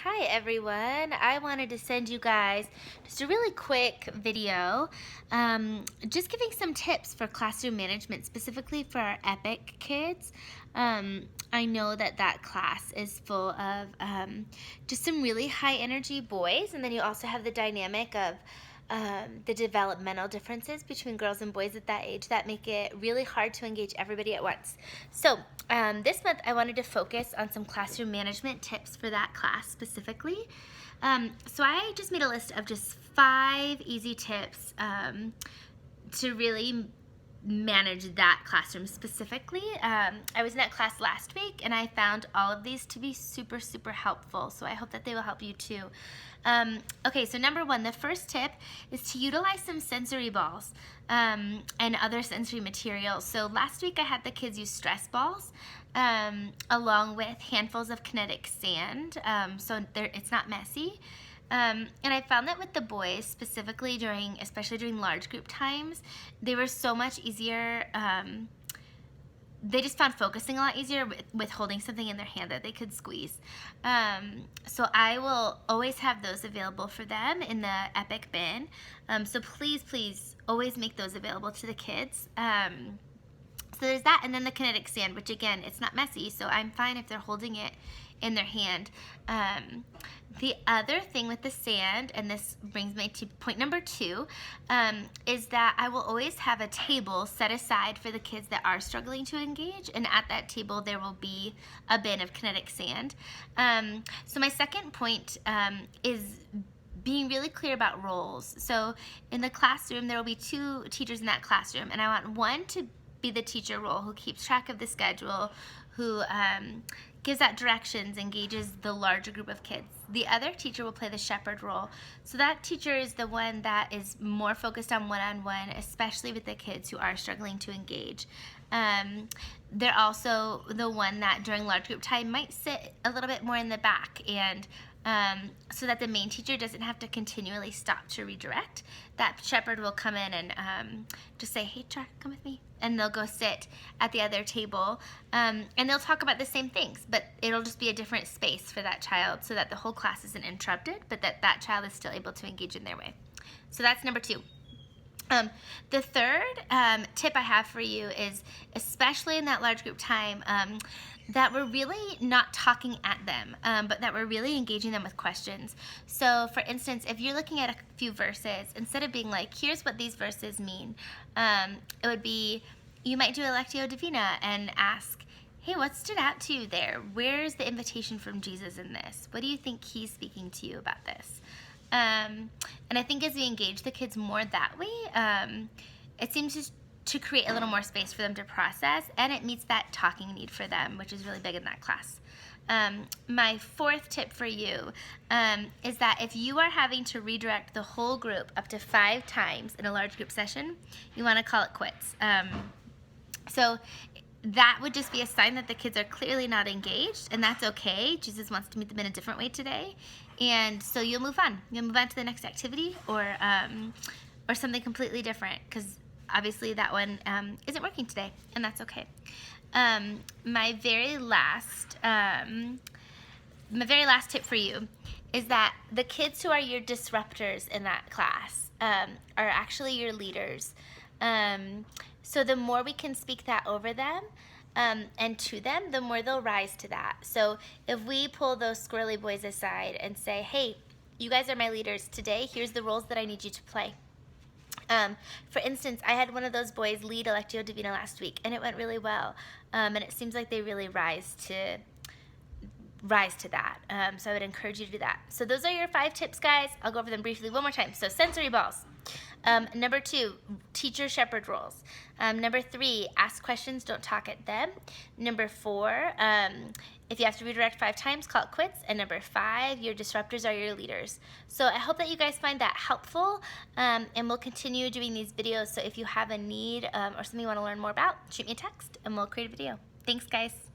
Hi everyone, I wanted to send you guys just a really quick video just giving some tips for classroom management, specifically for our EPIC kids. I know that class is full of just some really high energy boys, and then you also have the dynamic of the developmental differences between girls and boys at that age that make it really hard to engage everybody at once. So this month I wanted to focus on some classroom management tips for that class specifically. So I just made a list of just 5 easy tips to really manage that classroom specifically. I was in that class last week and I found all of these to be super helpful, so I hope that they will help you too. Okay, so number 1, the first tip is to utilize some sensory balls and other sensory materials. So last week I had the kids use stress balls along with handfuls of kinetic sand, so it's not messy. And I found that with the boys, specifically especially during large group times, they were so much easier. They just found focusing a lot easier with holding something in their hand that they could squeeze. So I will always have those available for them in the EPIC bin. So please always make those available to the kids. So there's that, and then the kinetic sand, which again, it's not messy, so I'm fine if they're holding it in their hand. The other thing with the sand, and this brings me to point number 2, is that I will always have a table set aside for the kids that are struggling to engage, and at that table there will be a bin of kinetic sand. So my second point is being really clear about roles. So in the classroom, there will be 2 teachers in that classroom, and I want one to be the teacher role who keeps track of the schedule, who gives out directions, engages the larger group of kids. The other teacher will play the shepherd role. So that teacher is the one that is more focused on one-on-one, especially with the kids who are struggling to engage. They're also the one that during large group time might sit a little bit more in the back, and so that the main teacher doesn't have to continually stop to redirect. That shepherd will come in and just say, "Hey, Char, come with me." And they'll go sit at the other table, and they'll talk about the same things, but it'll just be a different space for that child so that the whole class isn't interrupted, but that child is still able to engage in their way. So that's number 2. The third tip I have for you is, especially in that large group time, that we're really not talking at them, but that we're really engaging them with questions. So for instance, if you're looking at a few verses, instead of being like, here's what these verses mean, it would be, you might do a Lectio Divina and ask, hey, what stood out to you there? Where's the invitation from Jesus in this? What do you think he's speaking to you about this? And I think as we engage the kids more that way, it seems to create a little more space for them to process, and it meets that talking need for them, which is really big in that class. My 4th tip for you is that if you are having to redirect the whole group up to 5 times in a large group session, you want to call it quits. So that would just be a sign that the kids are clearly not engaged, and that's okay. Jesus wants to meet them in a different way today, and so you'll move on. You'll move on to the next activity or something completely different, because obviously that one isn't working today, and that's okay. My very last tip for you is that the kids who are your disruptors in that class are actually your leaders. So the more we can speak that over them and to them, the more they'll rise to that. So if we pull those squirrely boys aside and say, hey, you guys are my leaders today, here's the roles that I need you to play. For instance, I had one of those boys lead a Lectio Divina last week, and it went really well. And it seems like they really rise to that. So I would encourage you to do that. So those are your 5 tips, guys. I'll go over them briefly one more time. So sensory balls. Number 2, teacher shepherd roles. Number 3, ask questions, don't talk at them. Number 4, if you have to redirect 5 times, call it quits. And number 5, your disruptors are your leaders. So I hope that you guys find that helpful, and we'll continue doing these videos. So if you have a need or something you want to learn more about, shoot me a text and we'll create a video. Thanks, guys.